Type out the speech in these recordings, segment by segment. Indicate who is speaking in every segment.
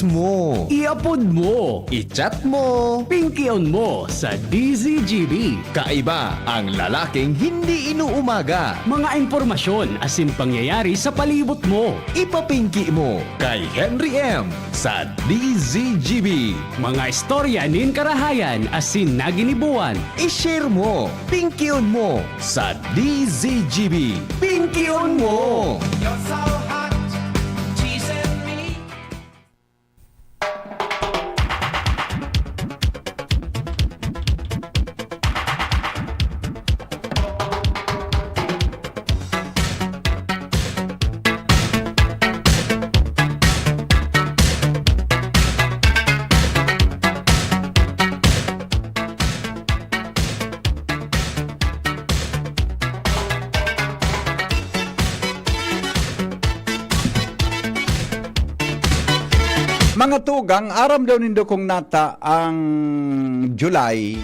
Speaker 1: I-text mo,
Speaker 2: I-upload mo,
Speaker 1: i-chat mo.
Speaker 2: pinky-on mo sa DZGB.
Speaker 1: Kaiba ang lalaking hindi inuumaga.
Speaker 2: Mga impormasyon asin pangyayari sa palibot mo.
Speaker 1: Ipapinki mo kay Henry M. sa DZGB.
Speaker 2: Mga istorya nin karahayan asin naginibuan.
Speaker 1: I-share mo, pinky-on mo sa DZGB. Pinky-on mo!
Speaker 3: You're so hot, teasing me.
Speaker 4: Mga tugang, aram daw nindo kung nata ang July,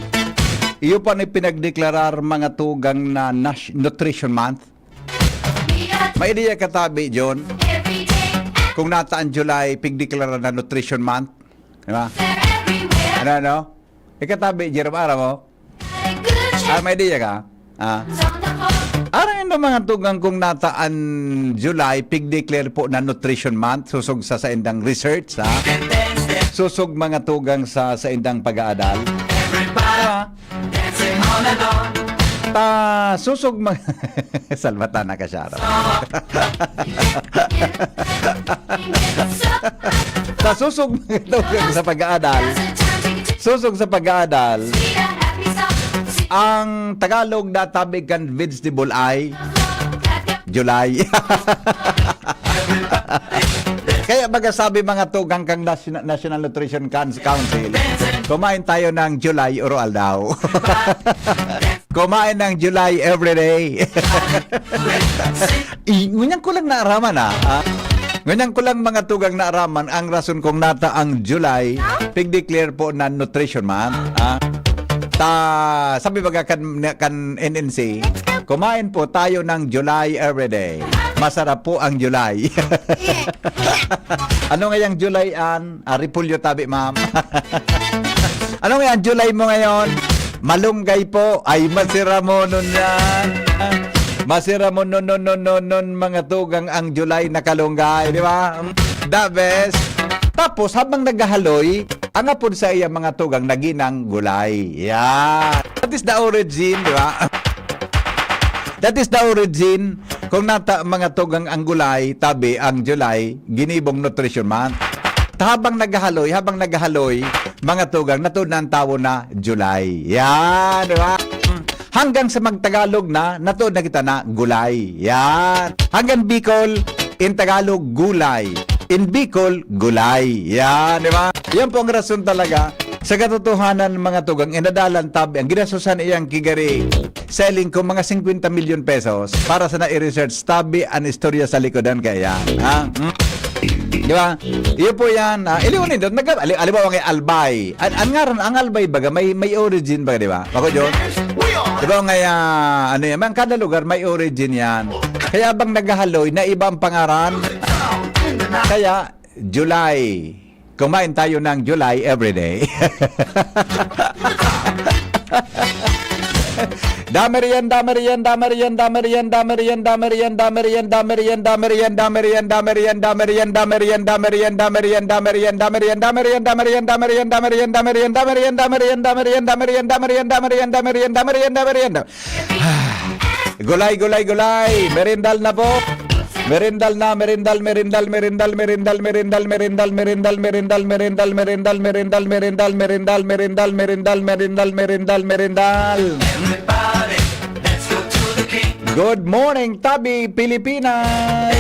Speaker 4: iyo pa ni pinagdeklarar mga tugang na Nutrition Month. May ideya katabi, John, kung nata ang July, pigdeklarar na Nutrition Month. Diba? Ano? Ikatabi, Jerome, aram mo? May ideya ka? Aram yung mga tugang kung nataan July, pig-declare po na Nutrition Month, susog sa indang research, ha? Susog mga tugang sa indang pag-aadal. Susog mga... Salvatana ka siya. Susog mga tugang sa pag-aadal. Susog sa pag-aadal. Ang Tagalog na tabig kan vegetable ay July. Kaya baga sabi mga tugang kang National Nutrition Council, kumain tayo ng July oral daw. Kumain ng July everyday. Ngunyan ko lang naaraman Ngunyan ko lang mga tugang naaraman ang rason kung nata ang July, pig-declare po na Nutrition Month. Sabi baga kan NNC, kumain po tayo ng July everyday. Masarap po ang July. Ano nga yung July an? Repulyo tabi, ma'am. Ano nga yung July mo ngayon? Malunggay po. Ay, masira mo nun yan. Masira mo nun mga tugang ang July na kalunggay. Di ba? The best. Tapos, habang naghahaloy, ang apod sa iya mga tugang naginang gulay. Yeah. That is the origin, di ba? That is the origin. Kung nata mga tugang ang gulay, tabi ang July, ginibong Nutrition Month. Habang naghahaloy, mga tugang natunan tawo na July. Yan, di ba? Hanggang sa magtagalog na, natuon na kita na gulay. Yan. Hanggang Bicol, in Tagalog, gulay. In Bicol, gulay. Yan, di ba? Yan po ang rason talaga. Sa katotohanan mga tugang, inadalan tabi, ang ginasusan iyang kigari, selling ko mga 50 million pesos para sa na-research tabi ang istorya sa likodan kaya. Di ba? Iyo po yan. Iliwanin doon. Alibaw ang albay. Ang albay baga, may origin baga, di ba? Ako, John? Di ba nga, ano yan? Ang kada lugar may origin yan. Kaya bang naghahaloy na ibang pangaran? Kaya, July. Kumain tayo ng July everyday. Damerian. Gulay. Merindal na po. Merindal. Good morning, Tabi, Pilipinas.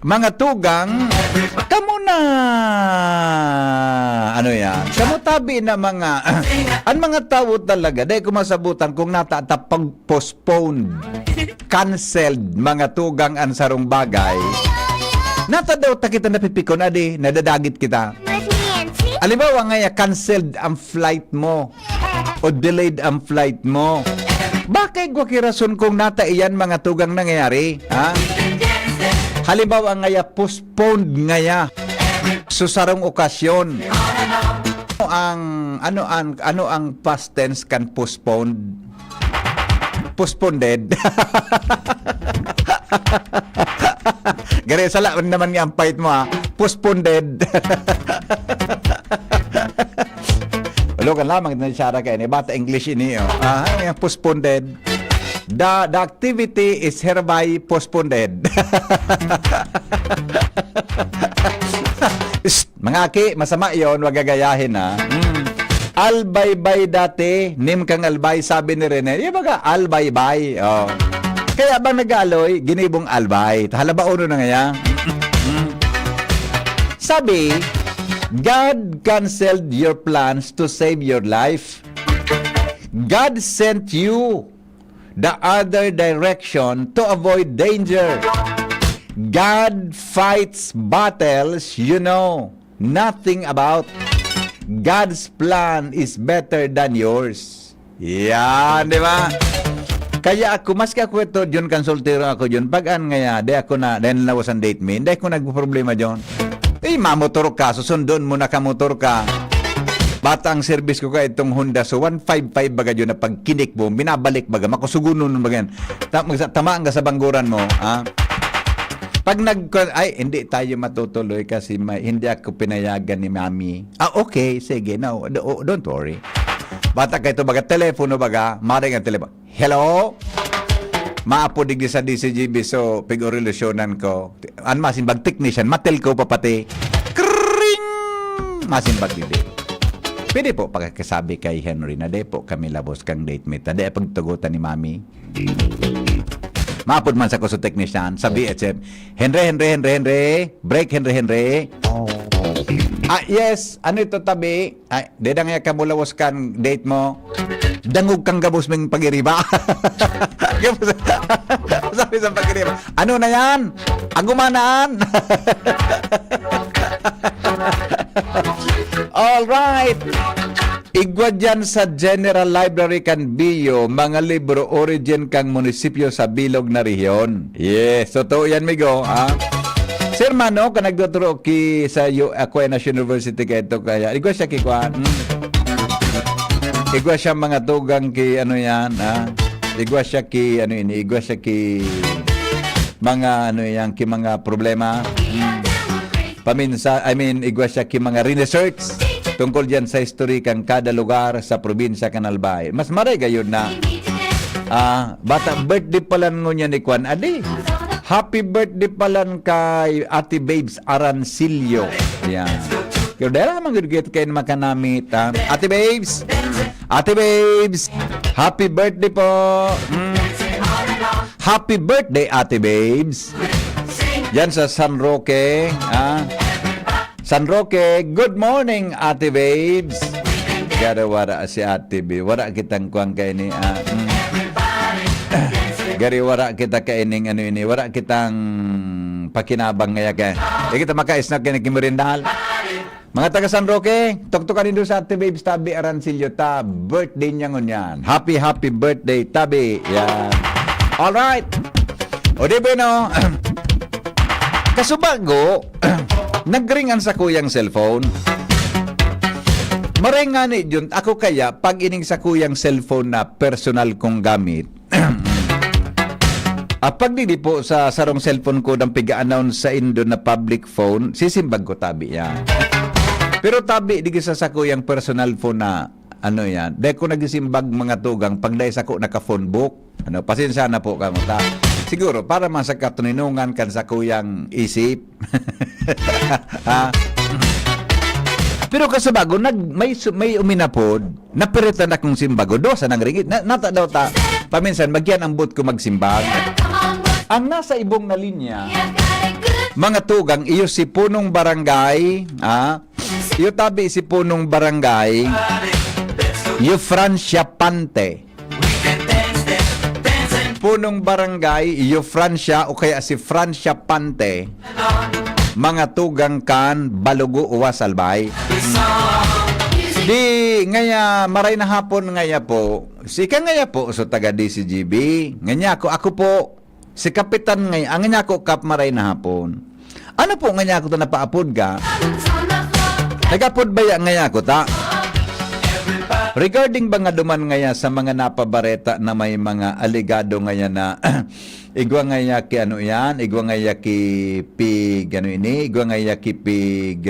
Speaker 4: Mga tugang, kamo na. Ano yan? Kamo tabi na mga ang mga tao talaga dahil kumasabutan kung pag-postpone, canceled mga tugang ang sarong bagay. Nata daw ta kita napipikon adi, nadadagit kita. Halimbawa nga canceled ang flight mo o delayed ang flight mo. Bakit gwa kirason kung nata iyan mga tugang nangyayari? Ha? Halimbawa nga postponed nga Susarong okasyon. Ano ang past tense kan postponed? Postponed. Gari sala naman nga ang pait mo ha. Postponed. Walo kan lamang na siya kayo ni bata English ini oh. Postponed. The activity is hereby postponed. Mga aki, masama yon, wag gagayahin ha. Albaybay dati, nim kang albay, sabi ni Rene. Yung baga, albaybay. Oh. Kaya bang nag-aloy, ginibong albay. Halaba uno na nga. Sabi, God canceled your plans to save your life. God sent you the other direction to avoid danger. God fights battles you know nothing about. God's plan is better than yours. Yan, di ba? Kaya ako, maski ako ito, John, konsultero ako, John, pag-an ngaya, di ako na, dahil nawasan date me, hindi ako nagpo-problema, John. Mamotor ka, susundon mo na ka motor ka. Bata ang service ko ka itong Honda, so 155 baga John, na pagkinik mo, binabalik baga, makusugunon baga yan. Tamaan ka sa bangguran mo, ha? Pag hindi tayo matutuloy kasi hindi ako pinayagan ni Mami. Okay, sige, no, don't worry. Bata ka ito baga, telepono baga, maring ang telepono. Hello? Maapo digdi sa DCGB, so pig-relasyonan ko. Masin bag technician, matel ko pa pati. Kring! Masin bag digdi. Pwede po pagkakasabi kay Henry na de po kami labos kang date mate. De pagtugutan ni Mami. Maapod man sa kuso technician sa BHF. Henry, break Henry. Yes, ano ito tabi? Dedang ya kamulawos kan date mo. Dangog kang gabos ming pagiriba. Sabi sa pagiriba. Ano na yan? Agumanaan. All right. Igwa dyan sa General Library kan Biyo, mga libro origin kang munisipyo sa bilog na rehiyon. Yes, totoo yan, migo. Sir Mano, ka nagdoturo ki sa Aquinas University kayo ito kaya. Igwa siya ki Kwan. Igwa siya mga tugang ki ano yan. Igwa siya ki ano ini. Igwa siya ki mga ano yan, ki mga problema. Paminsa, igwa siya ki mga research tungkol dyan sa history kang kada lugar sa probinsya kan Albay. Mas maray gayon na bata birthday pala ngunya ni Kwan. Adi, happy birthday pala kay Ate Babes Arancilio. Yan. Kaya dahil naman gud kayo makanamit. Ate Babes, happy birthday po. Happy birthday, Ate Babes. Yan sa San Roque. San Roque, good morning, Ate Babes. Gada wara si Ate Babes. Wara kitang kuwang kayo ni... Gari wara kita kaining ano ini. Wara kitang pakinabang ngaya ka. Kita makais na kinikimerindahal. Mga taga San Roque, tuktukan nindo sa Ate Babes Tabi Arancilio. Birthday niya ngunyan. Happy birthday, Tabi. Yan. Alright. O di ba no? Kasubago... Nagringan sa kuyang cellphone. Marengani yun. Ako kaya, pag ining sa kuyang cellphone na personal kong gamit, pag di po sa sarong cellphone ko nang piga-announce sa indo na public phone, sisimbag ko tabi yan. Pero tabi, di sa kuyang personal phone na, ano yan, dahil ko nagisimbag mga tugang, pag dahil sa ko naka-phone book, pasensya na po kamuta. Siguro, para man sa katuninungan kan sa kuyang isip. Pero kasabago, may uminapod, napiritan akong simbago, dosa nang ringit. Nata daw ta, paminsan, magyan ang boot ko magsimbag. Ang nasa ibong na linya, mga tugang, iyo si punong barangay, iyo tabi si punong barangay, iyo Francia Pante. Punong barangay, iyo Francia o kaya si Francia Pante, mga tugang kan Balugo Uwas Albay. Di ngaya maray na hapon ngaya po. Sika ngaya po so taga DCGB. Nganya ako po si Kapitan ngaya. Ang nganya ko kap maray na hapon. Ano po nganya ako to napaapod ka? Nagapod baya ngaya ko ta. Regarding ba nga duman ngaya sa mga napabareta na may mga aligado ngaya na igwa ngaya ki ano yan, igwa ngaya ki pig ano ini, igwa ngaya ki pig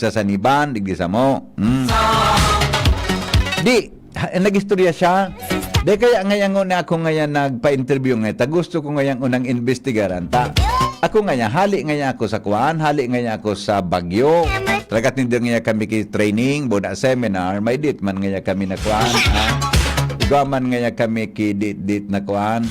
Speaker 4: sasaniban, digdi sa mo. Di, nag-istorya siya. Di kaya ngayang una ako ngayon nagpa-interview ngayon. Gusto ko ngayang unang investigaran. Ako ngayon, hali ngayon ako sa Kuan, hali ngayon ako sa Bagyo. Talagat hindi ngayon kami ki-training, buda seminar, may dit man ngayon kami na Kuan. Igaw man ngayon kami ki-dit na Kuan.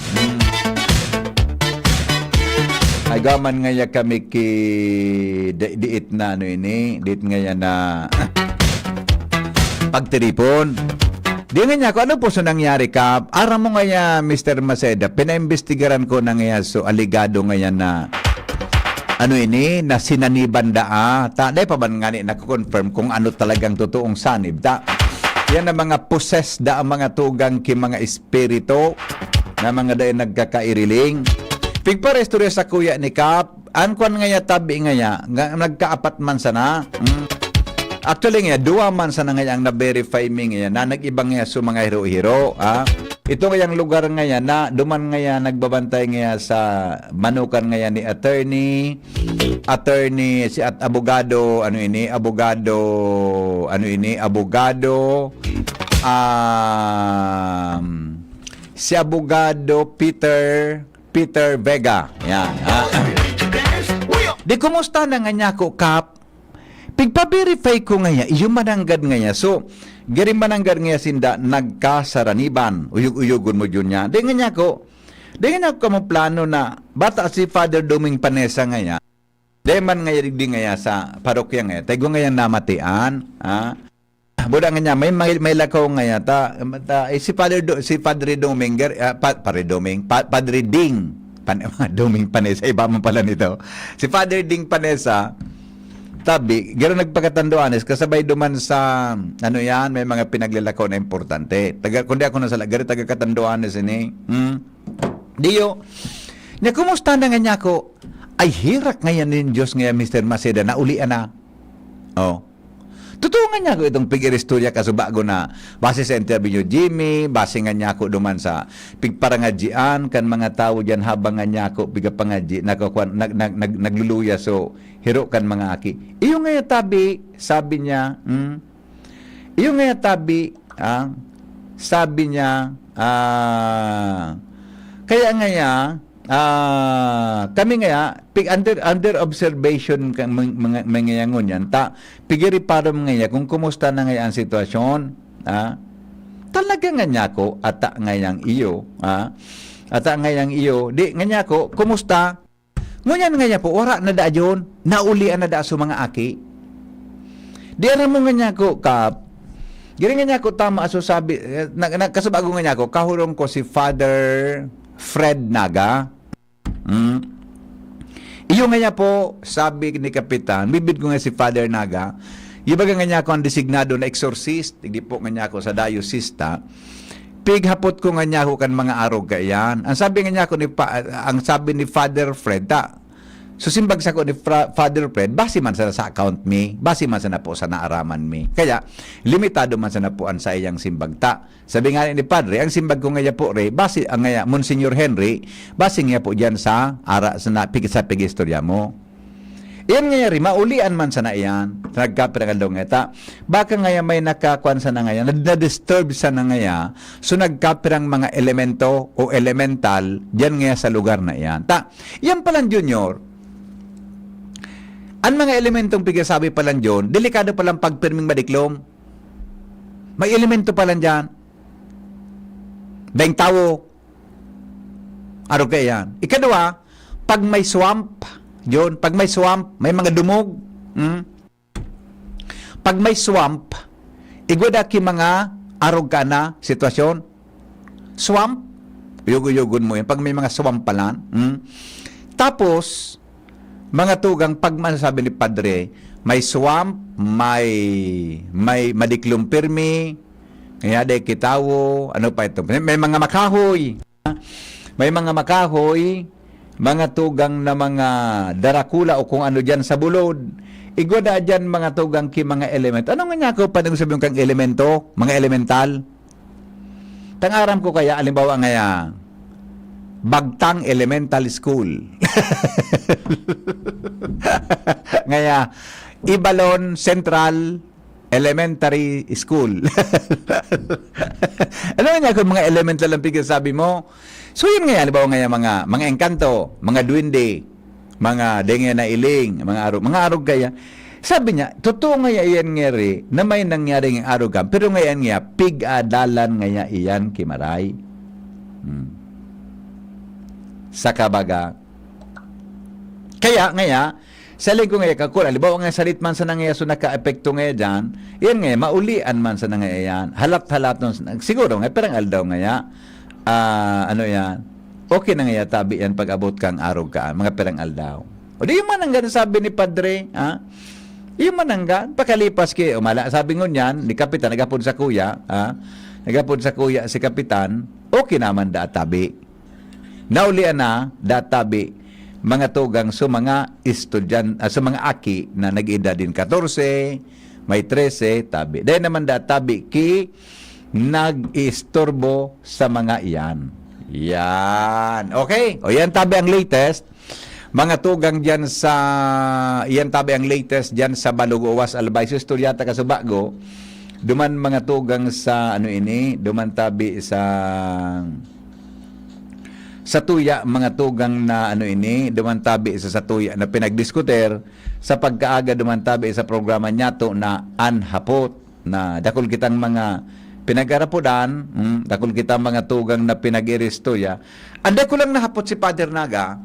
Speaker 4: Igaw man ngayon kami ki-diit na ano ini, dit ngayon na pagtiripon. Di nga niya ko, ano po so nangyari ka? Ara mo nga Mr. Maceda, pinaimbestigaran ko na nga so aligado nga na ano ini, na sinaniban dahil pa man nga ni nakakonfirm kung ano talagang totoong sanib. Yan ang mga possessed ang mga tugang ki mga espiritu na mga dahil nagkakairiling. Pigparestorya sa kuya ni Kap, ankuan nga tabi nga nagkaapat man sana. Actually nga, duwa man sa ngayang na-verify mi ngayon na nag-ibang nga sa mga hero-hero. Ito ngayang lugar ngayon na duman ngayon nagbabantay ngayon sa manukan ngayon ni attorney si at abogado, si abogado Peter Vega. Yan. Di kumusta na nga niya ko, Kap? Pigpa-verify ko nga yung mananggad nga so, gari mananggad nga sinda nagkasaraniban, uyug-uyugon mo yun niya. Di nga ko mo plano na, bata si Father Doming Panesa nga di man nga di nga sa parokya nga, tayo nga namatian, buda nga may lakaw nga si Padre Doming, Padre Ding, Doming Panesa, iba mo pala nito. Si Father Ding Panesa, tabi, gano'n nagpakatanduanes, kasabay duman sa, may mga pinaglalakaw na importante. Kundi ako nasa lagari, taga-katanduanes ini. Diyo, niya, kumusta na nga niya ako? Ay, hirak ngayon din Diyos ngayon, Mr. Maceda, na ulian na. Totoo nga niya ako itong pig-iristorya kaso bago na base sa interview niyo, Jimmy, base nga niya ako duman sa pigparangadjian, kan mga tao dyan habang nga niya ako pigapangadji, nagluluya so hiro kan mga aki. Iyo nga tabi, sabi niya, iyo nga tabi, sabi niya, kaya nga kami nga under observation mga ngayon yan pigiri para mga kung kumusta na ngayon ang sitwasyon talaga nga niya ko ata ngayang iyo di nga niya ko kumusta ngunyan nga niya po ora na da yon naulian na da sa mga aki di aram mo nga niya ko Kap giri nga niya ko tama aso sabi kasabago nga niya ko kahurong ko si Father Fred Naga. Iyo nga niya po, sabi ni Kapitan, bibid ko nga si Father Naga, ibaga nga niya ako ang designado na exorcist, hindi po nga niya ako sa diocesta, pighapot ko nga niya ako kan mga arog kayan. Ang sabi nga niya ako ang sabi ni Father Fred, susimbag sa ko ni Father Fred, basi man sa account me, basi man sa na po sa naaraman me. Kaya, limitado man sa napuan sa iyang simbagta. Sabi nga ni Padre, ang simbag ko nga po, basi, ang nga, Monsignor Henry, basi nga po dyan sa pigistorya mo. Iyan nga rin, maulian man sa na iyan, nagkapirangalaw nga baka nga may nakakuan sa na nga na-disturb sa na nga so nagkapirang mga elemento o elemental, dyan nga sa lugar na iyan. Yan palang Junior, ang mga elementong pigasabi pa lang dyan, delikado pa lang pagpirming madiklom. May elemento pa lang dyan. Daing tawo. Aro kaya yan. Ikadua, pag may swamp, yun, pag may swamp, may mga dumog. Pag may swamp, igwada ki mga arog ka na sitwasyon. Swamp, yugo-yugon mo yan. Pag may mga swamp pa lang. Tapos, mga tugang pag masasabi ni Padre, may swamp, may madiklong pirmi, kaya de kitawo, ano pa ito? May mga makahoy. May mga makahoy, mga tugang na mga darakula o kung ano dyan sa bulod. Igwada dyan mga tugang ki mga element. Ano nga niya ko panang sabihin kang elemento? Mga elemental? Tangaram ko kaya, alimbawa ngaya, Bagtang Elemental School. Ngaya, Ibalon Central Elementary School. Ano nga kung mga elemental ang sabi mo? So yun nga, halimbawa nga mga engkanto, mga duwende, mga denge na iling, mga arog kaya. Sabi niya, totoo nga yan nga rin na may nangyari ng arog pero ngayon nga, pig-adalan nga iyan kimaray. Sa kabaga. Kaya ngaya, sa lingko nga kakul, halimbawa nga salit man sa nangya so naka-epekto nga dyan, yan nga, maulian man sa nangya yan, halat-halat nun, siguro nga, perang aldaw nga ano yan, okay na nga tabi yan pag-abot kang arog ka, mga perang aldaw. O di yung mananggan, sabi ni Padre, ha? Yung mananggan, pakalipas ki, umala, sabi ngon yan, ni Kapitan, nagapod sa kuya, ha? Nagapod sa kuya si Kapitan, okay naman da tabi. Naulian na, da tabi, mga tugang so mga estudyan, so mga aki na nag-edad din 14, may 13, tabi. Dahil naman da tabi ki, nag-istorbo sa mga iyan. Yan. Okay? O yan tabi ang latest. Mga tugang dyan sa, yan tabi ang latest dyan sa Balugowas, Albay, Susturyata, Kasubago. Duman mga tugang sa, ano ini, duman tabi sa tuya, mga tugang na ano ini, duman tabi sa tuya na pinagdiskuter sa pagkaaga duman tabi sa programa nyato na anhapot na dakol kitang mga pinag-arapudan, dakol kita mga tugang na pinag-iristoya. Anda ko lang nahapot si Father Naga,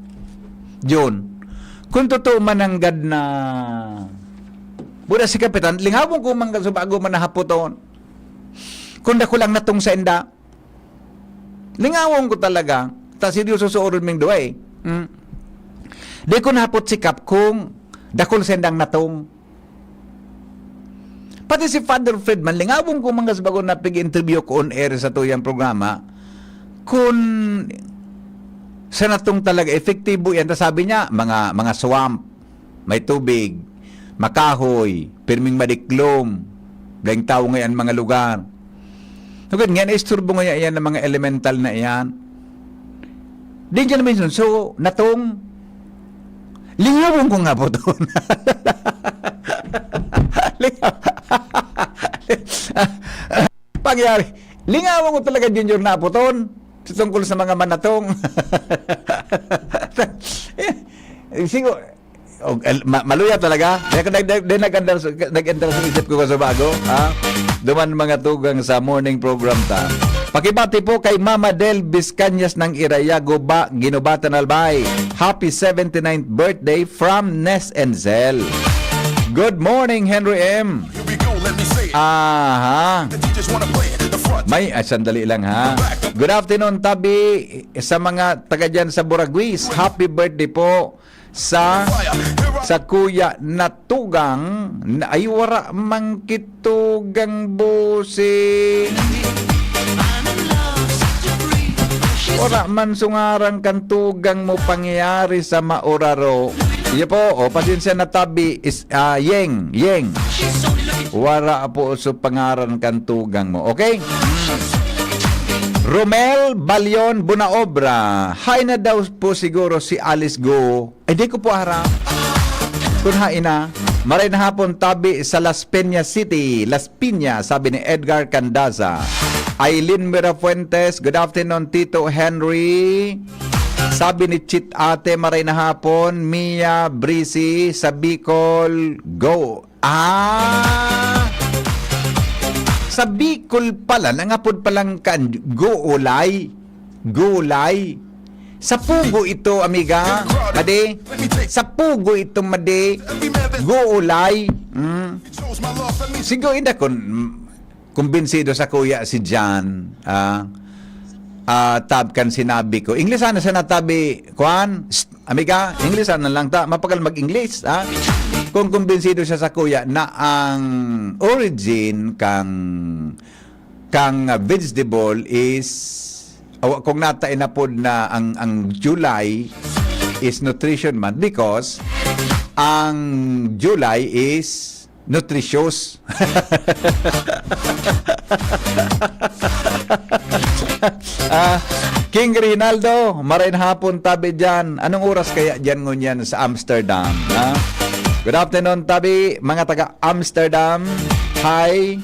Speaker 4: John, kung totoo mananggad na buda si Kapitan, lingawon ko mga subago man nahapoton. Kung dako lang natong sa enda, lingawon ko talaga, ta seryoso sa oron ming duay. Di ko nahapot si Kap kung dakol sa endang natong. Pati si Father Friedman, lingawon ko mga sabago na pig-interview ko on air sa tuyang programa, kung sa natong talaga efektibo yan, sabi niya, mga swamp, may tubig, makahoy, pirming madiklom, daing tao ngayon mga lugar. Okay, ngayon, isturbo ngayon yan ng mga elemental na yan. Di dyan naman yun, so, natong, lingawon ko nga po doon. Pangyari, lingawan ko talaga junior na puton tungkol sa mga manatong. Siguro, maluya talaga. Nag-enter sa isip ko sa bago. Duman mga tugang sa morning program ta. Pakibati po kay Mama Del Biscanyas ng Irayago ba, Ginubatan Albay. Happy 79th birthday from Nes Enzel. Good morning, Henry M. Aha. Sandali lang ha. Good afternoon, Tabi, sa mga taga dyan sa Buraguis. Happy birthday po sa Kuya Natugang na ay wara mangkitugang busing. Wara man sungarang kantugang mo pangyayari sa maoraro. Iya po, pasensya na Tabi, is Yeng. Wara po sa pangaran kantugang mo. Okay? Romel Balyon Bunaobra. Hay na daw po siguro si Alice Go. Di ko po harap. Kung hain na. Maray na hapon Tabi sa Las Piñas City. Las Piñas, sabi ni Edgar Candaza. Aileen Mirafuentes. Good afternoon, Tito Henry. Sabi ni Chit Ate, maray na hapon. Mia Brisi sa Bicol. Go. Sa Bicol pala, nangapod palang kan gulay. Sa Pugo ito, amiga. Madi. Sa Pugo ito, madi. Gulay. Siguro, hindi kumbinsido sa kuya si John. Tab kan sinabi ko. English na siya natabi. Kuan? Amiga, English na lang ta. Mapagal mag-English. Kung kumbinsido siya sa kuya na ang origin kang vegetable is kung nata inapod na ang July is Nutrition Month because ang July is nutritious. King Rinaldo, marain hapon tabi dyan. Anong oras kaya dyan ngunyan sa Amsterdam? Ha? Good afternoon tabi, mga taga Amsterdam. Hi.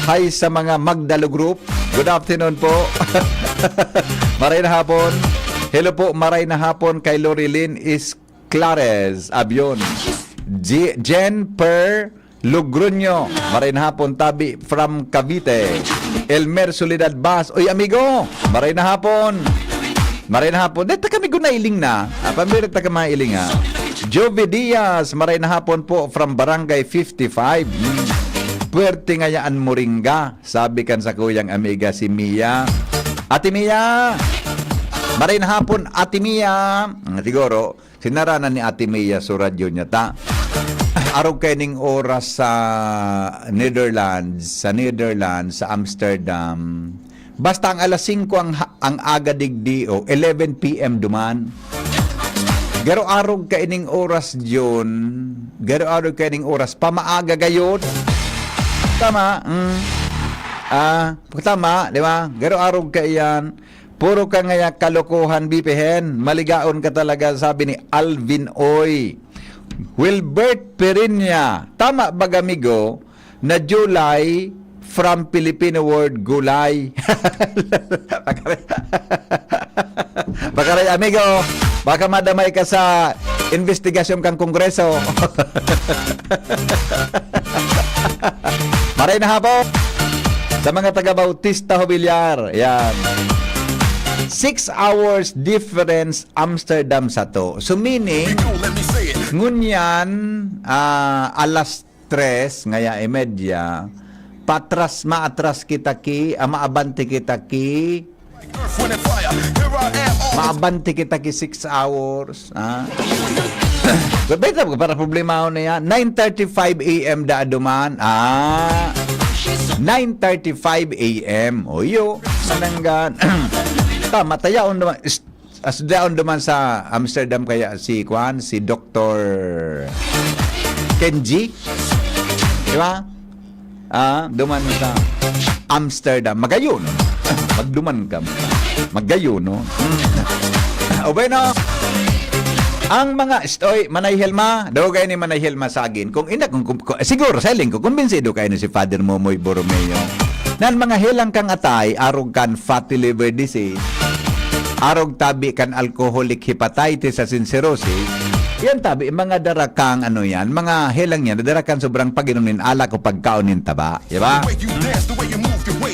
Speaker 4: Hi sa mga Magdalo Group. Good afternoon po. Marain hapon. Hello po, marain hapon kay Lorilyn Isclares Abion. Jen Per Lugruño, marain hapon tabi from Cavite. Elmer Soledad Bas, oy amigo, marain hapon. Marain hapon, dito kami gunailing na. Pamirit na kamailing ha. Jovi Diaz, marain hapon po from Barangay 55. Puwerte ngayaan Moringa, sabi kan sa kuyang amiga si Mia. Ate Mia, marain hapon Ate Mia. Siguro, sinaranan ni Ate Mia sa radyo niya ta. Araw kaining oras sa Netherlands, sa Amsterdam. Basta ang alas 5 ang aga digdi o 11 PM duman. Garo araw kaining oras yun. Garo araw kaining oras pamaaga gayon. Tama. Tama, di ba? Garo araw kaiyan. Puro ka ngaya kalokohan bipihen. Maligaon ka talaga, sabi ni Alvin Oy. Wilbert Perinya, tama ba amigo na July from Filipino word gulay? Baka rin amigo, baka madamay ka sa investigasyon kang kongreso. Maray na hapon sa mga taga-Bautista Hobilyar. Yan. 6 hours difference Amsterdam sa to. So meaning, ngunyan alas 3 ngaya imedya maatras kita ki, maabanti kita ki, maabanti kita ki 6 hours. Beta para problema na yan. 9:35 AM da duman. 9:35 AM. Oyo, mananggan. Tama, tayaon naman. Asdaon naman sa Amsterdam kaya si Dr. Kenji. Di ba? Duman sa Amsterdam. Magayon. Magduman ka. Magayon, no? O bueno, ang mga Manay Helma, dogay ni Manay Helma sa akin. Siguro, selling ko, kumbinsido kayo ni si Father Momoy Borromeo. Nan mga helang kang atay, arog kan fatty liver disease, arog tabi kan alcoholic hepatitis sa cirrhosis, yan tabi, mga darakang mga helang yan, darakang sobrang pag-inumin alak o pagkaunin taba, diba?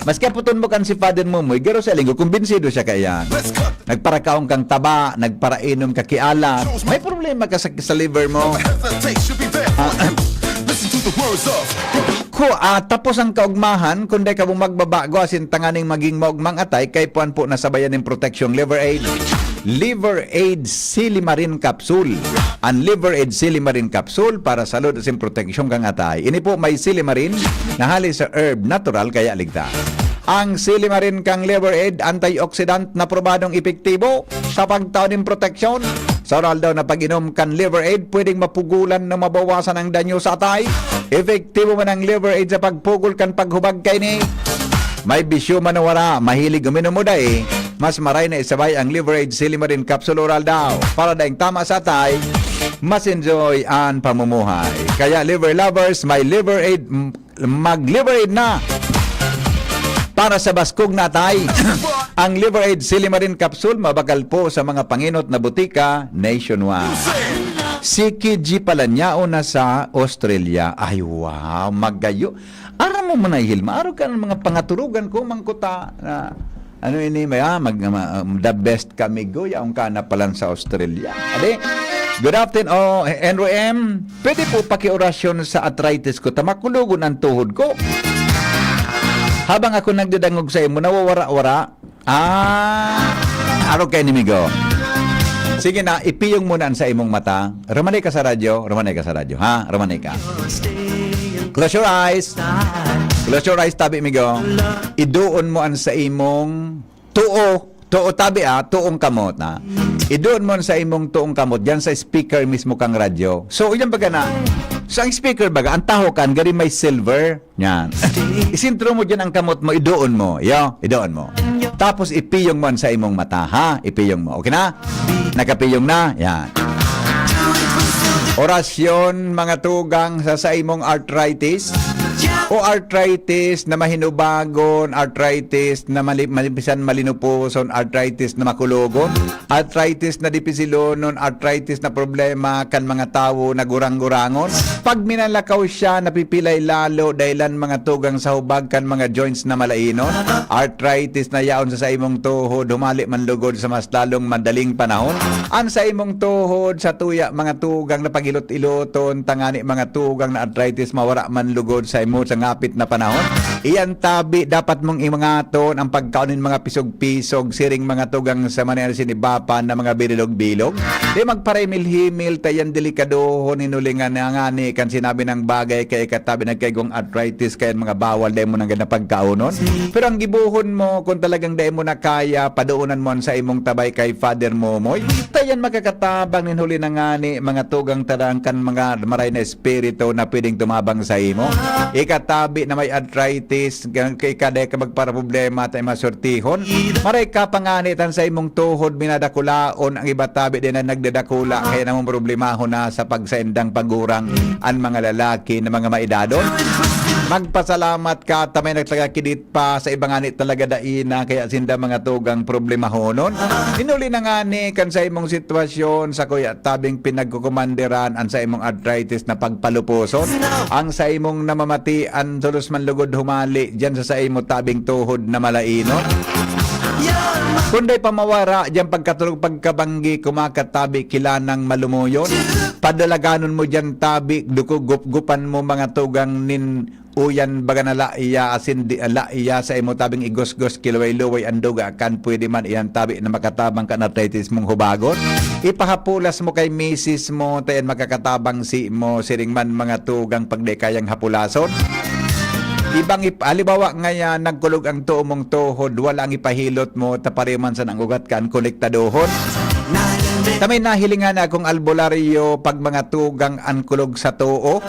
Speaker 4: Maski puton mo kan si Father Momoy, garo sa linggo, kumbinsido siya kaya. Nagparakaong kang taba, nagparainom ka kialat, may problema ka sa liver mo. Tapos ang kaugmahan, kundi ka magbabago asin tanganing maging maugmang atay, kay puan po nasabayan ng protection Liver Aid. Liver Aid Silimarin Capsule. Ang Liver Aid Silimarin Capsule para sa lod asin protection kang atay. Ini po may silimarin na hali sa herb natural kaya ligtas. Ang Silimarin kang Liver Aid antioxidant na probadong epektibo sa pagtaon ng proteksyon. Sa oral daw na pag-inom kan Liver Aid, pwedeng mapugulan na mabawasan ang danyo sa atay. Epektibo man ang Liver Aid sa pagpugol kan paghubag kay ni. May bisyo manawara, mahilig uminom mo dahi. Mas maray na isabay ang Liver Aid Silimarin Capsule Oral daw. Para daing tama sa atay, mas enjoy ang pamumuhay. Kaya liver lovers, may Liver Aid, mag-Liver Aid na. Para sa baskog na atay. Ang Liver Aid Silimarin Capsule mabakal po sa mga panginot na butika nationwide. Si Kiji pala niyaon na sa Australia. Ay wow, magayo. Aram mo manay Hilma, araw ka ng mga pangaturugan ko mangkuta na the best kami go yaong ka na palan sa Australia. Ade, good afternoon, Henry M. Pwede po pakiorasyon sa arthritis ko, tamakulugon ang tuhod ko. Habang ako nagdadangog sa imo, nawawara-wara. Araw kayo ni Migo. Sige na, ipiyong mo na sa imong mata. Ramanay ka sa radyo, ha? Ramanay ka. Close your eyes. Close your eyes, tabi, Migo. Idoon mo an sa imong tuo. tuo tabi tuong kamot idoon mo sa imong tuong kamot diyan sa speaker mismo kang radyo. So yan baga na sa speaker baga ang taho kan gari may silver yan. Isintro mo diyan ang kamot mo, idoon mo. Idoon mo. Tapos ipiyong mo sa imong mata, ha? Ipiyong mo. Okay na? Nakapiyong na? Yan. Orasyon, mga tugang sa imong arthritis o arthritis na mahinubagon, arthritis na malipisan malinupuson, arthritis na makulugon, arthritis na dipisilonon, arthritis na problema kan mga tawo na gurang-gurangon. Pag minalakaw siya, napipilay lalo dahilan mga tugang sa hubag kan mga joints na malainon, arthritis na yaon sa imong tuhod, humali man lugod sa mas lalong madaling panahon. Ang sa imong tuhod, sa tuya mga tugang na pagilot-iloton, tangani mga tugang na arthritis mawara man lugod sa imo sa ngapit na panahon. Iyan tabi, dapat mong imangaton ang pagkaunin mga pisog-pisog, siring mga tugang sa manera sinibapan na mga bilog-bilog. Di magparimil-himil, tayan delikadohon, inulingan na ngani, kan sinabi ng bagay kay katabi nagkaigong arthritis, kaya mga bawal, dahil mo nang ganda pagkaunon. Pero ang gibuhon mo, kung talagang dahil mo na kaya, padoonan mo sa imong tabay kay Father Momoy, tayan makakatabang ninhuli na ngani, mga tugang tarangkan, mga maray na espiritu na pwedeng tumabang sa imo. Ikatabi na may arthritis, kay kaday ka magpara problema tayo masortihon. Maray ka panganitan sa imong tuhod, minadakulaon ang iba tabi din na nagdadakula, kaya namang problemahon na sa pagsaindang pagurang ang mga lalaki na mga maedadon. Magpasalamat ka, tamay nagtagakidit pa sa ibang anit talaga daina, kaya sinda mga tugang problema honon. Inuli na nga ni kan sa imong sitwasyon, sa kuya tabing pinagkukumanderan ang sa imong arthritis na pagpalupuson, ang sa imong namamatian, tulos man lugod humali, dyan sa imong tabing tuhod na malainon. Kunday pamawara, dyan pagkatulog pagkabanggi, kumakatabi kilanang malumuyon. Padalaganon mo dyan tabi, dukugup-gupan mo mga tugang nin uyan baga na laiya, asin di laiya sa imo tabing igos-gos kilaway-luway anduga kan pwede man iyan tabi na makatabang ka na arthritis mong hubagon. Ipahapulas mo kay misis mo, tayan makakatabang si mo, siring man mga tugang pagdi kayang hapulason. Ibang alibawa ngaya nagkulog ang tuo mong tuhod, wala ang ipahilot mo, tapariman sa nangugat kan konektadohon. Tamay nahilingan akong albularyo pag mga tugang ankulog sa tuo.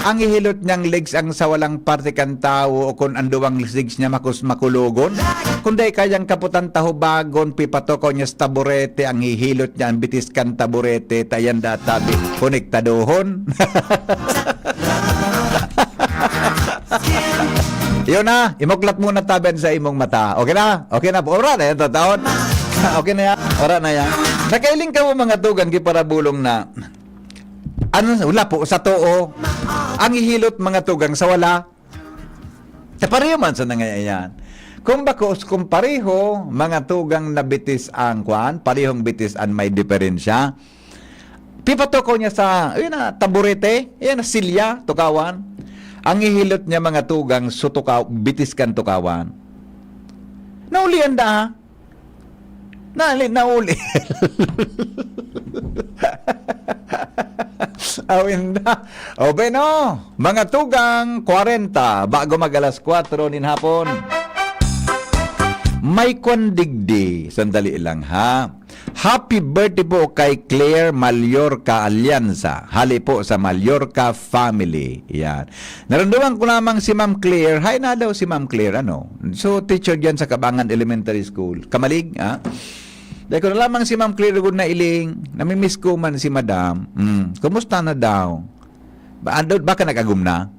Speaker 4: Ang ihilot niyang legs ang sa walang parte kan tao, o kung anduwang legs niya makulugon. Kunday kayang kaputan tahubagon, pipatoko niya sa taburete, ang ihilot niya ang bitis kan taburete, tayan databi konektadohon. Yun na, imuklat muna taben sa imong mata. Okay na? Okay na po. Ora na yan, tataon. Okay na yan. Ora na yan. Nakailing ka mo mga tugang kiparabulong na wala po sa too. Ang ihilot mga tugang sa wala. Pareho man sa nangayayan. Kung pareho, mga tugang na bitis ang kwan, parehong bitis ang may diferensya. Pipatoko niya sa, taburete, silya, tukawan. Ang ihilot niya mga tugang bitis kan tukawan. Naulian da. Nauli. Awin da. O beno, mga tugang 40 bago mag-alas 4 nin hapon. May kondigdi. Sandali lang ha. Happy birthday po kay Claire Mallorca Alianza. Hali po sa Mallorca family. Yan. Naramdaman ko lamang si Ma'am Claire. Hi na daw si Ma'am Claire. So, teacher dyan sa Kabangan Elementary School. Kamalig, ha? Dahil ko na lamang si Ma'am Claire gud na iling. Namimiss ko man si Madam. Kumusta na daw? Baka nag-agum na?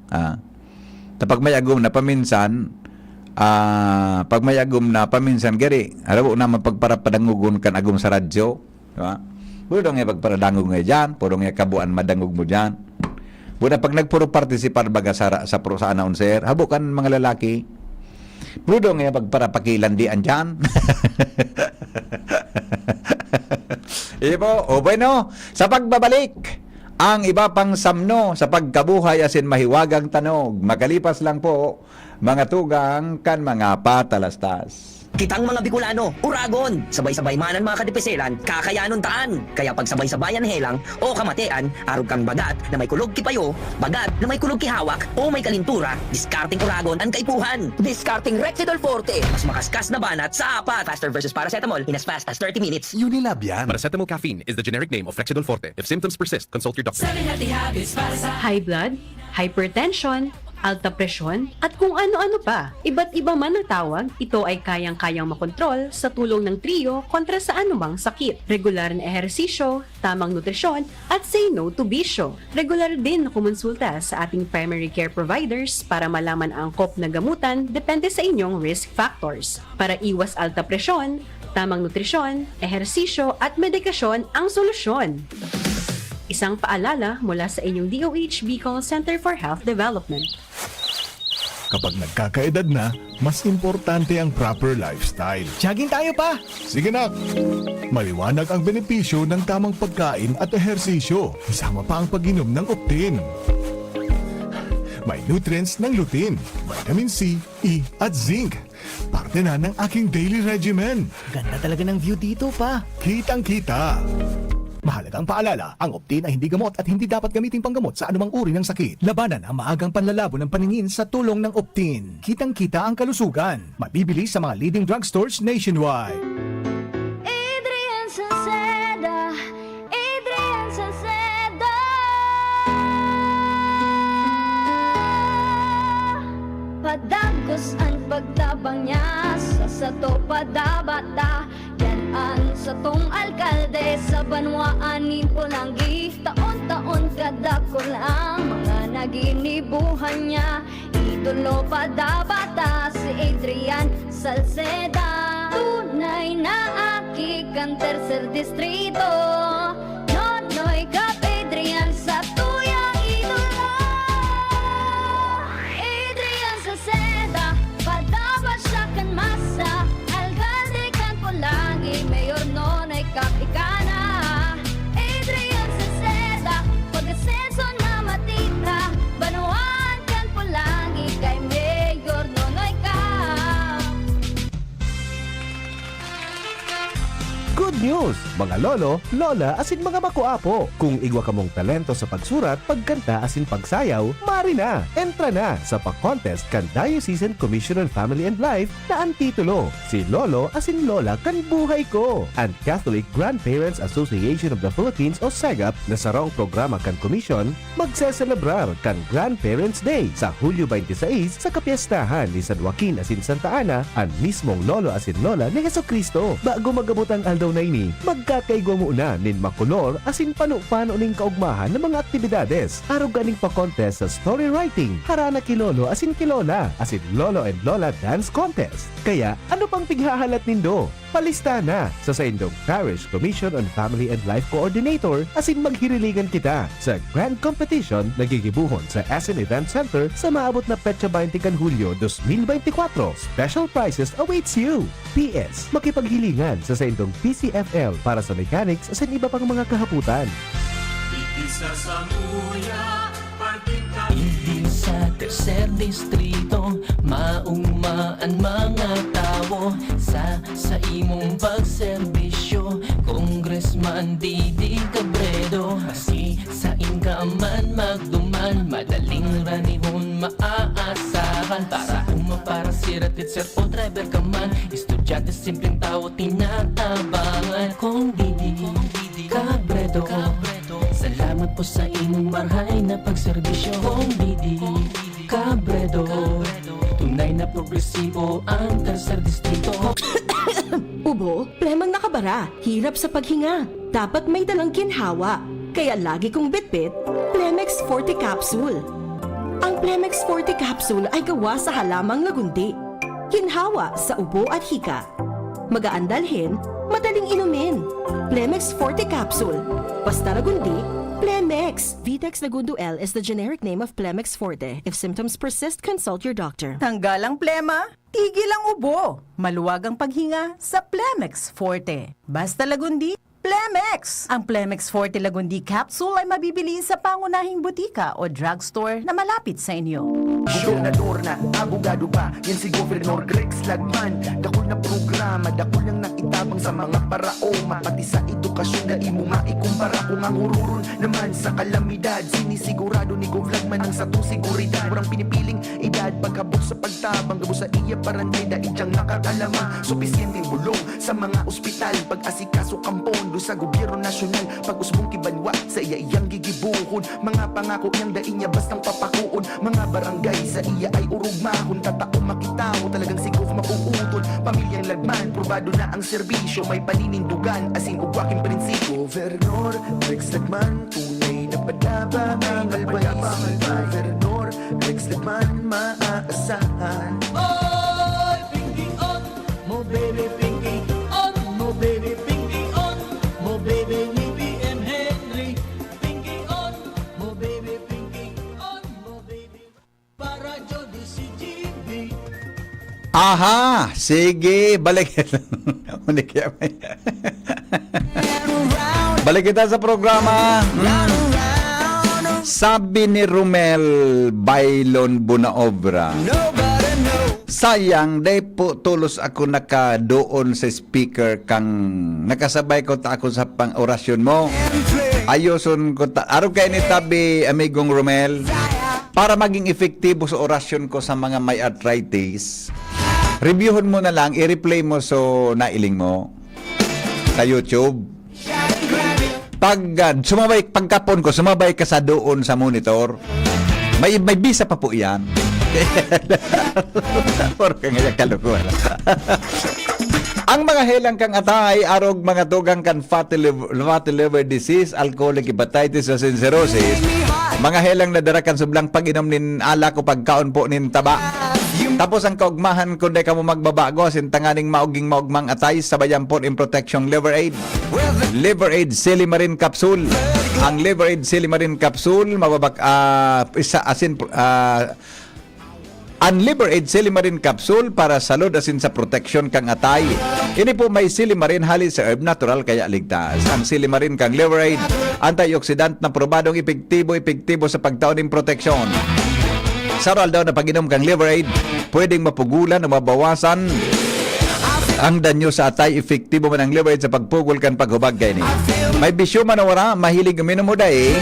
Speaker 4: Tapag may agum na paminsan, pag may agum na paminsan gari harabo na mapagparapadangugon kan agum sa radyo, diba? Puro nga pagparadangog nga dyan, puro nga kabuan madangog mo dyan. Puro pag nagpuro partisipar baga sa announcer, habukan mga lalaki. Puro nga pagparapakilandian dyan. Ibo, o bueno, sa pagbabalik ang iba pang samno sa pagkabuhay asin mahiwagang tanog. Makalipas lang po mga tugang kan mga patalastas.
Speaker 5: Kitang mga Bicolano, uragon, sabay-sabay manan mga kadipeselan, kakayanon taan. Kaya pag sabay-sabayan helang o kamatean, arog kang bagat na may kulog kipayo, bagat na may kulog kihawak o may kalintura, discarding uragon ang kaipuhan. Discarding Rexidol Forte, mas makaskas na banat sa apat. Faster versus paracetamol in as fast as 30 minutes.
Speaker 1: Unilab yan.
Speaker 6: Paracetamol caffeine is the generic name of Flexidol Forte. If symptoms persist, consult your doctor.
Speaker 2: High blood, hypertension, alta presyon, at kung ano-ano pa. Iba't iba man ang tawag, ito ay kayang-kayang makontrol sa tulong ng trio kontra sa anumang sakit. Regular na ehersisyo, tamang nutrisyon, at say no to bisyo. Regular din na kumonsulta sa ating primary care providers para malaman ang angkop na gamutan depende sa inyong risk factors. Para iwas alta presyon, tamang nutrisyon, ehersisyo, at medikasyon ang solusyon. Isang paalala mula sa inyong DOH Bicol Center for Health Development.
Speaker 7: Kapag nagkakaedad na, mas importante ang proper lifestyle.
Speaker 8: Jogging tayo pa!
Speaker 7: Sige na! Maliwanag ang benepisyo ng tamang pagkain at ehersisyo. Isama pa ang pag-inom ng Optin. May nutrients ng lutein, vitamin C, E at zinc. Parte na ng aking daily regimen.
Speaker 8: Ganda talaga ng view dito pa.
Speaker 7: Kitang-kita! Mahalagang paalala, ang Optin ay hindi gamot at hindi dapat gamitin panggamot sa anumang uri ng sakit. Labanan ang maagang panlalabo ng paningin sa tulong ng Optin. Kitang-kita ang kalusugan. Mabibili sa mga leading drugstores nationwide.
Speaker 9: Adrian Salceda, Adrian Salceda. Padagos ang pagtabang niya sa sato padabata. Yan sa tong alkalde sa banwaanin po lang gift. Taon-taon kada ko lang mga naginibuhan niya. Idolo padabata si Adrian Salceda. Tunay na aki kan tercer distrito. Nonoy kap Adrian sa tuyang idolo. Adrian Salceda, padabat siya kan masa. Alcalde kan po lagi, mayor nonoy kap ikana. Adrian Salceda, pag-asenso na matitra. Banuan kan po lagi, kay mayor nonoy kap.
Speaker 10: Good news! Mga lolo, lola, asin mga makuapo. Kung igwa ka mong talento sa pagsurat, pagkanta, asin pagsayaw, mari na! Entra na sa pa-contest kan Diocesan Commission on Family and Life na ang titulo, Si Lolo asin Lola kan Buhay Ko! Ang Catholic Grandparents Association of the Philippines o SAGAP na sarong programa kan komisyon, magseselebrar kan Grandparents Day sa Hulyo 26 sa kapiestahan ni San Joaquin asin Santa Ana, ang mismong Lolo asin Lola ni Jesucristo. Bago magabot ang aldaw na ini, magkakaigwa mo na nin makolor asin pano-pano ning kaugmahan ng mga aktibidades. Araw ganing pa-contest sa story writing, harana kilolo asin kilola, asin Lolo and Lola Dance Contest. Kaya ano pang tighahalat nindo? Palista na sa indong Parish Commission on Family and Life Coordinator asin maghiriligan kita sa Grand Competition na gigibuhon sa SM Event Center sa maabot na petsa 20 kan Hulyo 2024. Special prizes awaits you! PS, makipaghilingan sa indong PCFL para sa mechanics asin iba pang mga kahaputan.
Speaker 3: Hindi sa tercer distrito maugmaan mga tao sa imong pagserbisyo. Congressman Didi Cabredo, si sa inka man magduman, madaling ranihon maaasahan. Para para siratit sir o driver ka man, estudyante simpleng tao tinatabangan. Kung Didi Cabredo, salamat po sa imong marhay na pagserbisyo. Kung Didi Cabredo, tunay na progresibo ang tercer distrito.
Speaker 11: Ubo, plemang nakabara, hirap sa paghinga. Dapat may dalang ginhawa. Kaya lagi kong bitbit, Plemex Forte Capsule. Ang Plemex Forte Capsule ay gawa sa halamang lagundi. Ginhawa sa ubo at hika. Magaan dalhin, madaling inumin. Plemex Forte Capsule. Basta lagundi, Plemex. Vitex Lagundo L is the generic name of Plemex Forte. If symptoms persist, consult your doctor.
Speaker 12: Tanggal ang plema, tigil ang ubo. Maluwag ang paghinga sa Plemex Forte. Basta lagundi,
Speaker 11: Plemex! Ang Plemex Forte Lagundi Capsule ay mabibili sa pangunahing butika o drugstore na malapit sa inyo.
Speaker 3: Gobernador na, abogado pa, yan si Gobernador Grex Lagman. Dakol na programa, dakol lang nakitabang sa mga paraoma. Pati sa edukasyon na imo maikumpara. Kung ang hururon naman sa kalamidad, sinisigurado ni Gov Lagman ang satong seguridad. Murang pinipiling edad, pagkabot sa pagtabang, gabo sa iya paranday, daig diyang nakakalama. Supisyenteng bulong sa mga ospital, pag-asikaso kampondo sa gobyerno nasyonal. Pag-usbong kibanwa sa iya iyang gigibuhon, mga pangako niyang daing niya bastang papakuon. Mga barangay sa iya ay urugmahon, tatao makitaw talagang si Gov mapuutol. Pamilyang Lagman, probado na ang serbisyo, may paninindugan asin ugwaking prinsipyo. Gobernador Rex Lagman, tunay na padaba ang albay. Gobernador Rex Lagman, maaasahan. Oy, pinky on, mo baby pinky on, mo baby pinky on, mo baby ni BM Henry. Pinky on, mo baby pinky on, mo baby para Jody si GB.
Speaker 4: Aha! Sige, balik. Balik kita sa programa. Sabi ni Romel Bailon Bunaobra, sayang, day po tulos ako nakadoon sa speaker kang nakasabay ko ta ako sa pang-orasyon mo. Ayoson ko ta. Araw kayo ni tabi, amigong Romel, para maging efektibo sa orasyon ko sa mga may arthritis. Reviewon mo na lang, i-replay mo so nailing mo sa YouTube. Sumabay, pagkapon ko, sumabay ka sa doon sa monitor. May bisa pa po yan. Puro ka ngayon kalukuhan. Ang mga helang kang atay, arog mga tugang kan fatty liver disease, alcoholic hepatitis, o cirrhosis. Mga helang nadarakan sublang pag-inom nin ala ko pagkaon po nin taba. Tapos ang kaugmahan kundi ka mo magbabago sintanganing mauging-maugmang atay sabayan po in protection liver aid. Liver aid Silimarin capsule. Ang liver aid Silimarin capsule mababak ang liver aid Silimarin capsule para salud asin sa protection kang atay. Ini po may Silimarin hali sa herb natural kaya ligtas. Ang Silimarin kang liver aid antioxidant na probadong epektibo sa pagtaon ng proteksyon. Sa oral daw na pag-inom kang liver aid, pwedeng mapugulan o mabawasan ang danyo sa atay. Efektibo man ang liver aid sa pagpugol kan paghubag kay ni. May bisyo man wala, mahilig uminom mo dahi.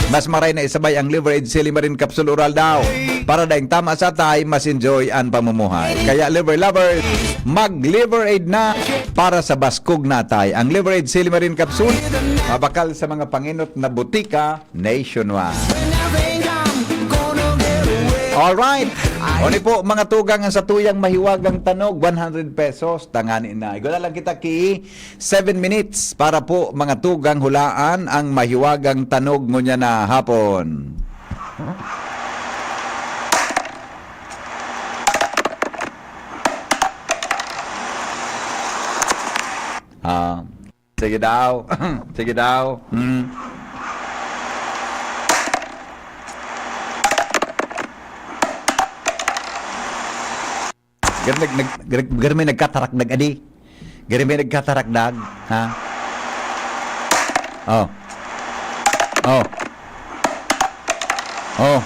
Speaker 4: Mas maray na isabay ang liver aid Silimarin capsule oral daw. Para daing tama sa atay, mas enjoy ang pamumuhay. Kaya liver lovers, mag-liver aid na para sa baskog na atay. Ang liver aid Silimarin capsule, mabakal sa mga panginot na butika nationwide. Alright. Oni po mga tugang ang sa tuyang mahiwagang tanog, 100 pesos. Tangani na. Igula lang kita ki 7 minutes para po mga tugang hulaan ang mahiwagang tanog ngunya na hapon. Sige daw. Sige daw. Garmi nagkatarak adi. Garmi nagkatarak dag, ha? Oh. Oh. Oh.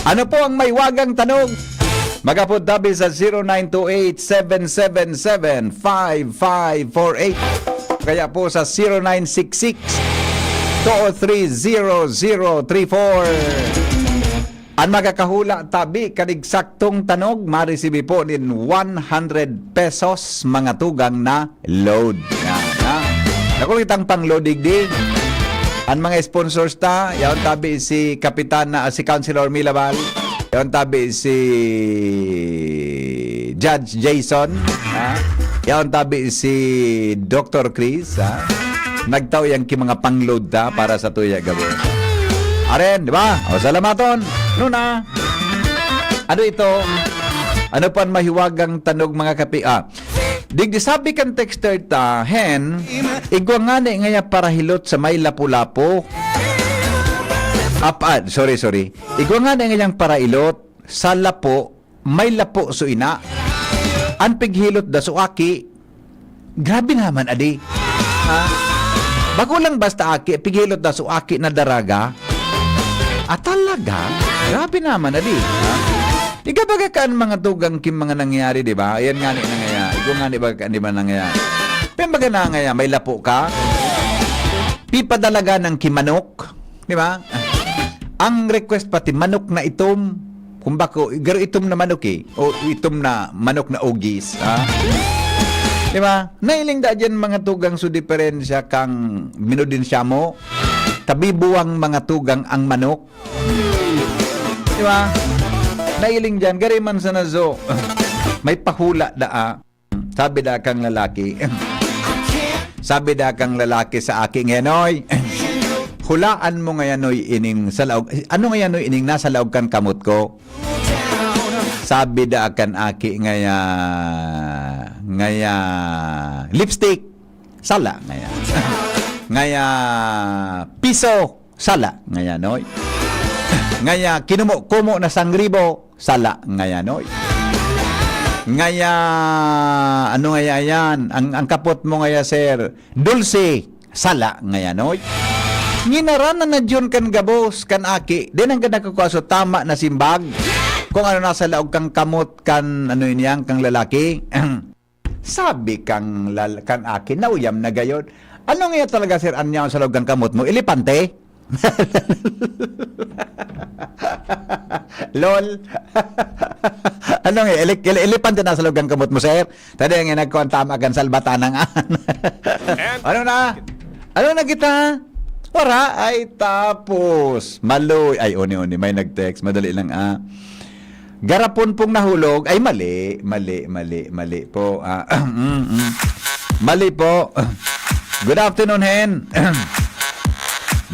Speaker 4: Ano po ang maywagang tanog? Magapod tabi sa 0928-777-5548. Kaya po sa 0966-203-0034. Ang magkakahula tabi kanigsaktong tanog, maresibi po din 100 pesos mga tugang na load. Nakulit ang pang-load-digdig. Ang mga sponsors ta, yaon tabi si Kapitan na si Councilor Milabal. Yaon tabi si Judge Jason. Yaon tabi si Dr. Chris. Nagtaw yang ki mga pang-load ta para sa tuya gabo. Aren, di ba? O salamaton. Nuna. Ano ito? Ano pan mahiwagang tanog mga kapi? Digdi sabi kan texter ta, hen, igwa nga na ngaya para hilot sa may lapu-lapo. Sorry. Igwa nga na ngayang para ilot sa lapo, may lapo so ina. An pighilot da so aki, Grabe naman, adi. Ha? Bago lang basta aki, pigilot na so aki na daraga. Talaga? Grabe naman, adi. Ha? Igabaga kaan mga tugang kim mga nangyayari, di ba? Ayan nga ni nangyayari. Ikaw nga di ba nangyayari? Pembaga na ngaya, may lapo ka. Pipadalaga ng kimanok. Di ba? Ang request pati, manok na itom. Kung bako, garo itom na manok eh. O itom na manok na ogis. Ha? Di ba? Nailing da dyan mga tugang so diferensya kang minudin siya mo. Tabibuang mga tugang ang manok. Di ba? Nailing dyan. Gari man sa nazo. May pahula da. Sabi da kang lalaki. Sabi da kang lalaki sa aking ngenoy. Hulaan mo ngayanoy ining sa laog. Ano ngayanoy ining nasa laog kan kamot ko? Sabi da akan aki ngaya lipstick sala ngaya ngaya piso sala ngaya noy ngaya kinumo kumo na sangribo sala ngaya noy ngaya ano ngaya yan ang kapot mo ngaya sir dulce sala ngaya noy nginaranan na dyon kan gabos kan aki din ang ganda ko so tama na simbag kung ano nasa laog kang kamot kan ano yun kang lalaki. Sabi kang aki nauyam na gayon. Ano nga talaga sir anyaw sa laog kang kamot mo? Elepante? Lol. Ano nga elepante na sa laog kang kamot mo sir? Tadi nga nagkuhan tama kan salbatan ng Ano na? Ano na kita? Ora ay tapos. Maloy. Ay oni may nag-text madali lang Garapon pong nahulog ay mali po. Mali po. Good afternoon, Hen.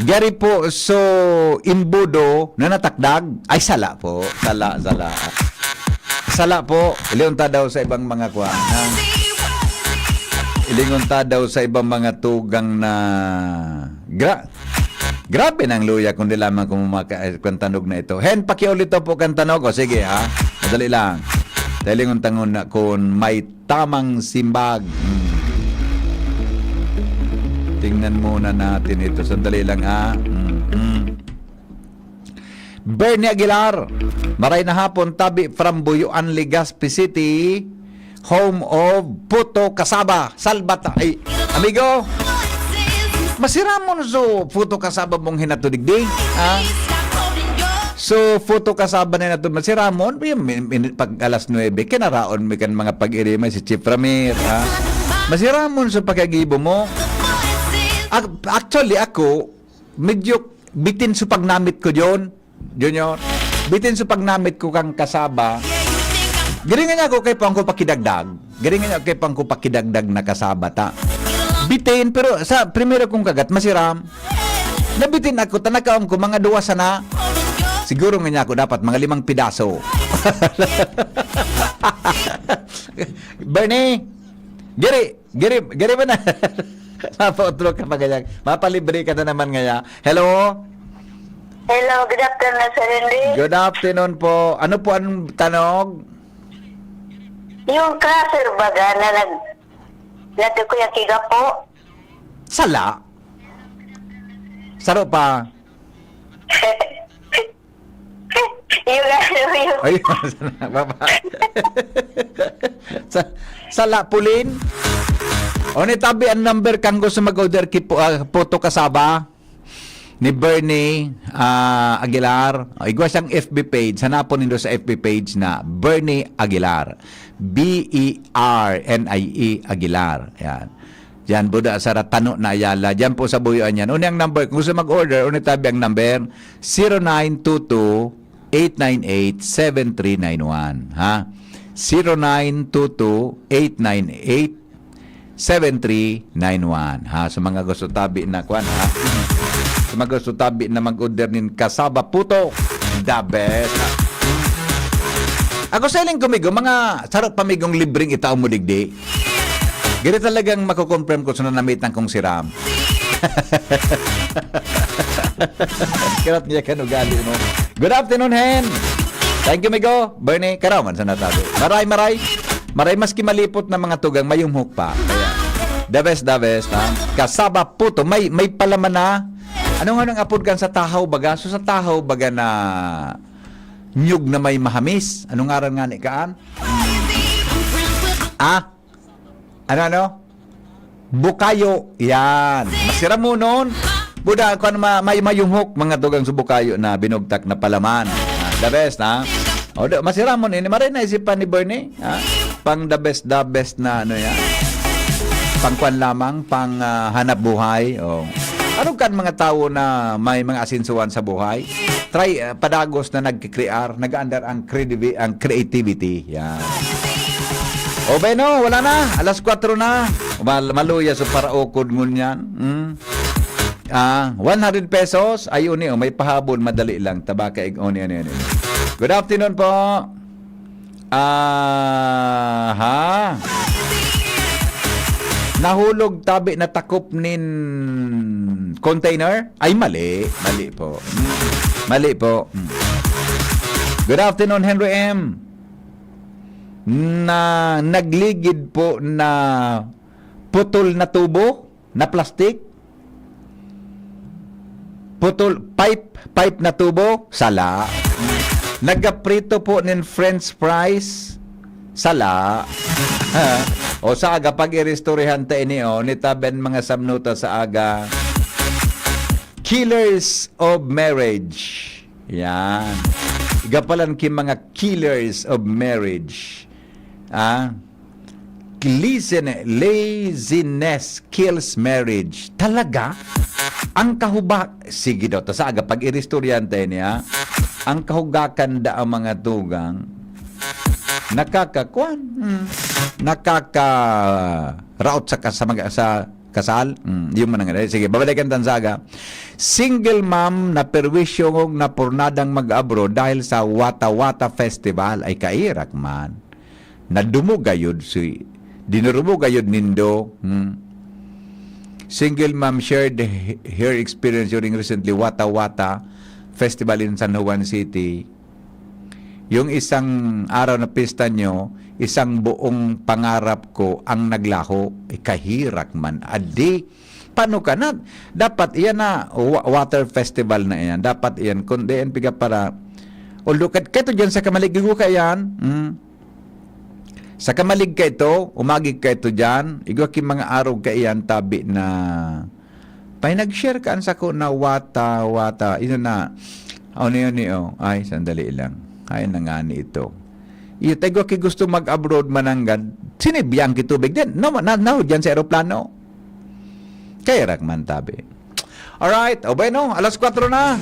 Speaker 4: Gari po so imbudo na natakdag ay sala po. Sala po. Ilingonta daw sa ibang mga kuwan. Ilingonta daw sa ibang mga tugang na Grabe ng luya kung di lamang kung tanog na ito. Hen, pakiulit po kang tanog. O sige ha, madali lang. Dahil yung tangon na kung may tamang simbag. Tingnan muna natin ito. Sandali lang ha. Bernie Aguilar. Maray na hapon, tabi from Buyuan, Legazpi City. Home of Puto Kasaba. Salbata. Ay, amigo. Masiramon so Puto Kasaba mong hinatudigdig. So Puto Kasaba na nato masiramon pag alas 9 kinaraon mi kan mga pag-irima si Chief Ramir. Masiramon so pagkagibo mo. Actually ako medyo bitin so pagnamit ko yon Junior. Bitin so pagnamit ko kang Kasaba. Garingan niya ako kay pangko pakidagdag. Garingan niya kay pangko pakidagdag na Kasaba ta. Bitin, pero sa primero kong kagat, masiram. Nabitin ako, tanakaon ko, mga duwa sana. Siguro nga niya ako dapat, mga 5 pidaso. Bernie, giri ba na? Mapautro ka pa ganyan. Mapalibre ka na naman ngaya. Hello?
Speaker 12: Hello, good afternoon, Sir Henry.
Speaker 4: Good afternoon po. Ano po ang tanog?
Speaker 12: Yung cluster baga na nato ko yung kiga po.
Speaker 4: Sala? Saro pa?
Speaker 12: Yung yung...
Speaker 4: Ay, Sala pulin? O ni tabi ang number kang gusto mag-order Puto Kasaba ni Bernie Aguilar. Igwa siyang FB page. Hanapon nindo sa FB page na Bernie Aguilar. Bernie Aguilar. Yan. Diyan buda sa Ratano na Ayala. Diyan po sa Buyuan yan. Unang number, kung gusto mag-order, unang tabi ang number 0922-898-7391. Ha? 0922-898-7391. Ha? Sa mga gusto tabi na kwan, ha? Sa mga gusto tabi na mag-order nin Kasaba Puto, the best. Ako sa iling kumigo, mga sarap pamigong libreng itaw mo digdi. Giri talagang makukonfirm ko sa nanamit ng kong siram. Kirat niya kanugali mo. Good afternoon, Hen. Thank you, Migo. Bernie, karaman sa natabi. Maray. Maray maski malipot na mga tugang, mayumhok pa. Kaya, The best, ha? Kasaba puto. May palaman na. Ano nga nang apod kan sa tahaw baga? So sa tahaw baga na nyug na may mahamis. Anong ngaran nga ni kaan? Ano? Bukayo. Yan. Masira mo noon. Buda, kung may mayumhok mga tugang subukayo na binugtak na palaman. The best, ha? O, masira mo ini. Marin na isipan ni Bernie. Ha? Pang the best na ano yan. Pangkwan lamang, pang hanap buhay. O. Ano kan mga tao na may mga asinsuan sa buhay? Try padagos na nag-create, nag-under ang creativity. Yan. O ba no, wala na. Alas 4 na. Maluya sa paraokod ngunyan. 100 pesos. Ayun niyo, may pahabol, madali lang. Tabaka igoni. Good afternoon po. Nahulog tabi na takop nin container? Ay, mali. Mali po. Mali po. Good afternoon, Henry M. Na nagligid po na putol na tubo na plastic. Pipe na tubo, sala. Nagaprito po nin french fries, sala. O sa aga, pag i-restorehan ta ini, nitaben mga samnuta sa aga. Killers of marriage. Yan. Igapalan ki mga killers of marriage. Laziness kills marriage. Talaga? Ang kahubak, sige daw, sa aga, pag i-restorehan ta ini, ang kahugakan da ang mga tugang, nakaka-raot sa kasal. Yung mananggaray. Sige, babalikan tansaga. Single mom na perwisyong na pornadang mag-abroad dahil sa Wata-Wata Festival ay kairak man. Nadumugayod dinurumugayod nindo. Single mom shared her experience during recently Wata-Wata Festival in San Juan City. Yung isang araw na pista nyo, isang buong pangarap ko ang naglaho, kahirak man. Adi, paano ka na? Dapat iyan na, water festival na iyan. Dapat iyan, kundi yan piga para, although, kato dyan sa kamaligigo ka yan, sa kamalig ka ito, umagig ka ito dyan, igwa ki mga araw ka iyan, tabi na, pay nag-share ka sa ko na wata, ino na, ay, sandali lang. Ay, nangani ito. Iyo, tayo ki gusto mag-abroad mananggad, sinibiyang ki tubig din. No, dyan sa aeroplano. Kaya rakman tabi. Alright, o bueno, alas 4 na.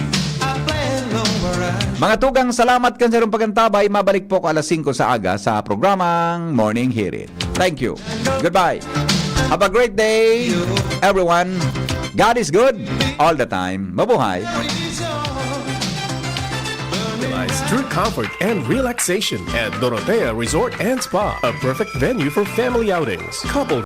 Speaker 4: Mga tugang, salamat kan sa irong pagantabay. Mabalik po ko alas 5 sa aga sa programang Morning Hear It. Thank you. Goodbye. Have a great day, everyone. God is good all the time. Mabuhay.
Speaker 10: True comfort and relaxation at Dorotea Resort and Spa, a perfect venue for family outings. Couple